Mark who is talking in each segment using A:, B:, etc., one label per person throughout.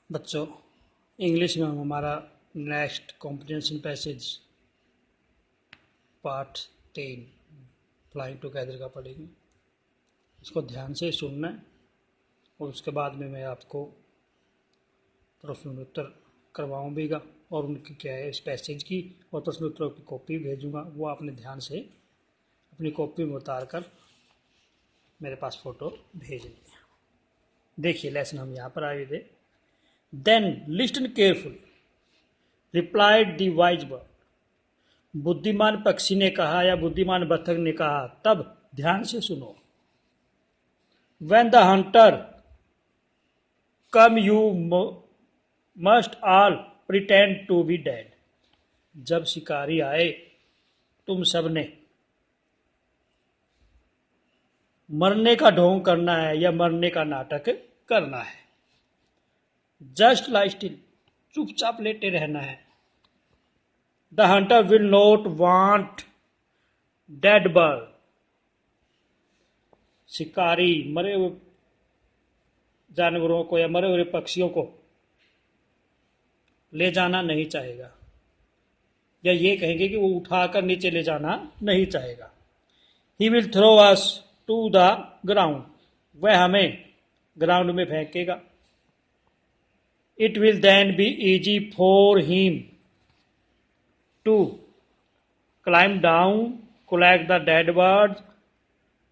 A: बच्चों, इंग्लिश में हम हमारा next comprehension passage part 10 flying together का पढ़ेंगे। इसको ध्यान से सुनना है और उसके बाद में मैं आपको प्रश्नोत्तर करवाऊँगा और उनकी क्या है इस पैसेज की और प्रश्नोत्तरों की कॉपी भेजूँगा। वो आपने ध्यान से अपनी कॉपी में उतार कर मेरे पास फ़ोटो भेजनी है। देखिए लेसन हम यहाँ पर आए थे। Then listen carefully replied the wise bird. बुद्धिमान पक्षी ने कहा या बुद्धिमान बतख ने कहा, तब ध्यान से सुनो। When the hunter come you must all pretend to be dead। जब शिकारी आए तुम सबने मरने का ढोंग करना है या मरने का नाटक करना है। जस्ट लाई स्टिल, चुपचाप लेटे रहना है। The Hunter will not want dead bird. शिकारी मरे हुए जानवरों को या मरे हुए पक्षियों को ले जाना नहीं चाहेगा, या ये कहेंगे कि वो उठाकर नीचे ले जाना नहीं चाहेगा। He will throw us to the ground. वह हमें ग्राउंड में फेंकेगा। It will then be easy for him to climb down, collect the dead birds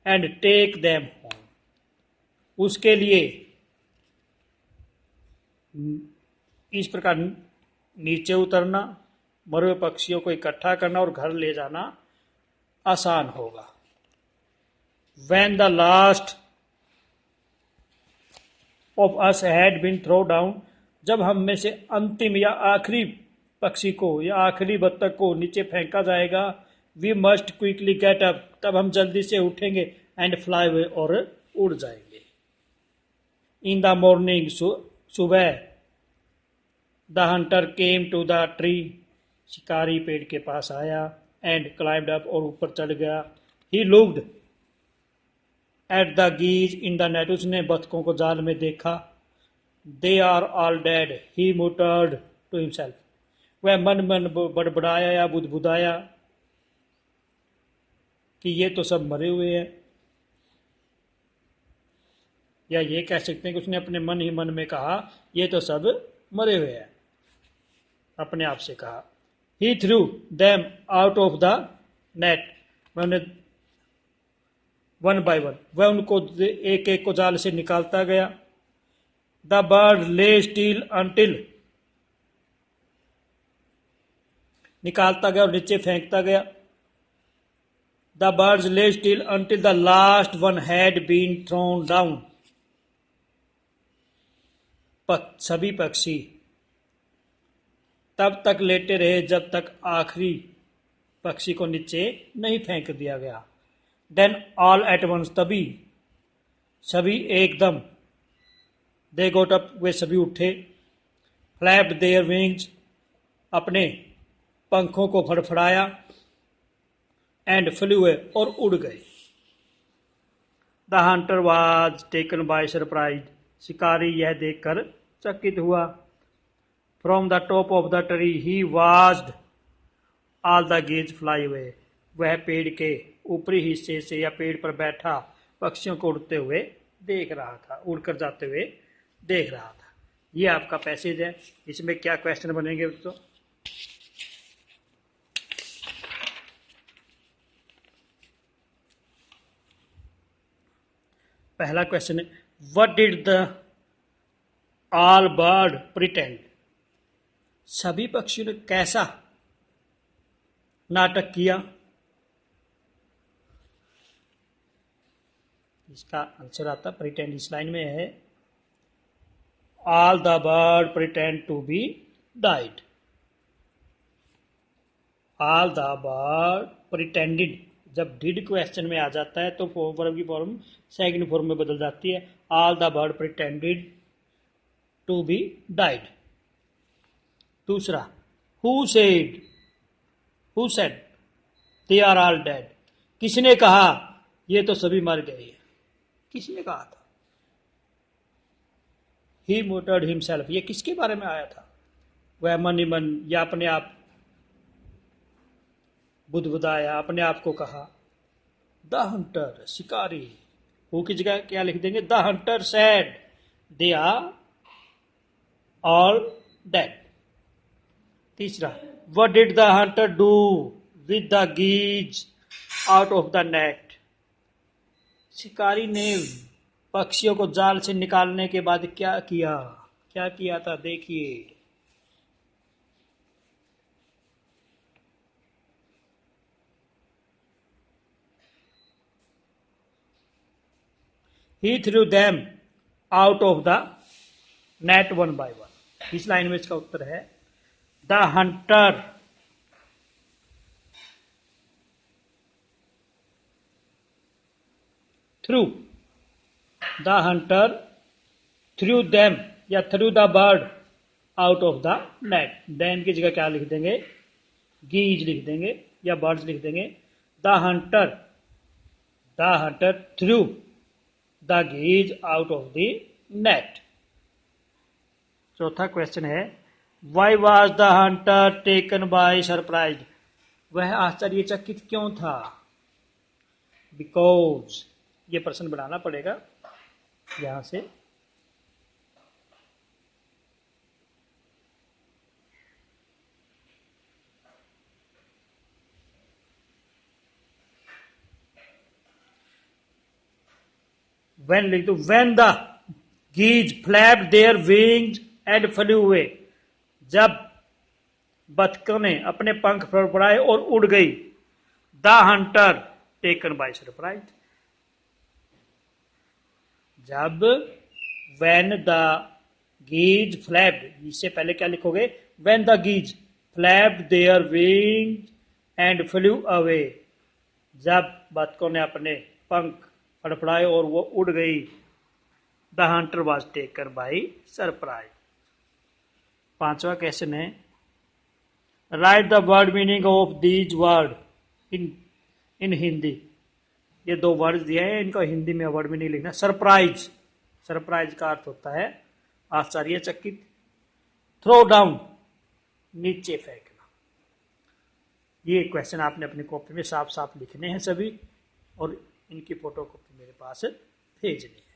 A: and take them home. उसके लिए इस प्रकार नीचे उतरना, मरे हुए पक्षियों को इकट्ठा करना और घर ले जाना आसान होगा। When the last of us had been thrown down, जब हम में से अंतिम या आखिरी पक्षी को या आखिरी बत्तख को नीचे फेंका जाएगा, we must quickly get up, तब हम जल्दी से उठेंगे and fly away, और उड़ जाएंगे। In the morning, सुबह the hunter came to the tree, शिकारी पेड़ के पास आया and climbed up, और ऊपर चढ़ गया। He looked at the geese in the net, उसने बतखों को जाल में देखा। They are all dead, he muttered to himself, वह मन मन बड़बड़ाया या बुदबुदाया कि ये तो सब मरे हुए हैं। या ये कह सकते हैं कि उसने अपने मन ही मन में कहा, ये तो सब मरे हुए हैं, अपने आप से कहा। He threw them out of the net, one by one, वह उनको एक एक को जाल से निकालता गया। The bird lay still until, निकालता गया और नीचे फेंकता गया। The birds lay still until the last one had been thrown down. सभी पक्षी तब तक लेटे रहे जब तक आखिरी पक्षी को नीचे नहीं फेंक दिया गया। देन ऑल एट वंस, तभी सभी एकदम। दे गोट अप, वे सभी उठे। फ्लैप्ड देयर विंग्स, अपने पंखों को फड़फड़ाया। एंड फ्लू अवे, और उड़ गए। The Hunter was taken by surprise, शिकारी यह देखकर चकित हुआ। From the top of the tree he watched all the gauge fly away, वह पेड़ के ऊपरी हिस्से से या पेड़ पर बैठा पक्षियों को उड़ते हुए देख रहा था, उड़कर जाते हुए देख रहा था। ये आपका पैसेज है। इसमें क्या क्वेश्चन बनेंगे दोस्तों? पहला क्वेश्चन है, what did the all bird pretend. सभी पक्षियों ने कैसा नाटक किया? इसका आंसर आता प्रिटेंड, इस लाइन में है। All the bird pretend to be died. All the bird pretended, जब डिड क्वेश्चन में आ जाता है तो वर्ब की फॉर्म सेकंड फॉर्म में बदल जाती है। All the bird pretended to be died. दूसरा, who said they are all dead. किसने कहा ये तो सभी मर गए हैं? किसने कहा था? ही मोटर्ड हिमसेल्फ, ये किसके बारे में आया था? वह मन ही मन या अपने आप बुदबुदाया, अपने आप को कहा। द हंटर, शिकारी, हु की जगह क्या लिख देंगे? The hunter said they are all dead. तीसरा, what did the hunter do with the geese out of the net? शिकारी ने पक्षियों को जाल से निकालने के बाद क्या किया? क्या किया था? देखिए। He threw them out of the net one by one. इस लाइन में इसका उत्तर है the hunter threw, the hunter threw them या threw the bird out of the net. Them की जगह क्या लिख देंगे? गीज लिख देंगे या बर्ड्स लिख देंगे। The hunter threw the geese out of the net. चौथा क्वेश्चन है, why was the hunter taken by surprise? वह आश्चर्यचकित क्यों था? बिकॉज, ये प्रश्न बनाना पड़ेगा यहां से। when लिख दो, when the geese flapped their wings and flew away, जब बतखों ने अपने पंख फड़फड़ाए और उड़ गई। The hunter taken by surprise, जब when the geese flapped, इससे पहले क्या लिखोगे? when the geese flapped their wings and flew away, जब बतखों ने अपने पंख फड़फड़ाए और वो उड़ गई। The Hunter was taken by surprise. पांचवा क्वेश्चन है, right the word meaning of these word in Hindi. ये दो वर्ड दिए हैं, इनको हिंदी में वर्ड मीनिंग लिखना। सरप्राइज, सरप्राइज का अर्थ होता है आश्चर्यचकित। थ्रो डाउन, नीचे फेंकना। ये क्वेश्चन आपने अपनी कॉपी में साफ साफ लिखने हैं सभी, और इनकी फोटो कॉपी मेरे पास भेजनी है।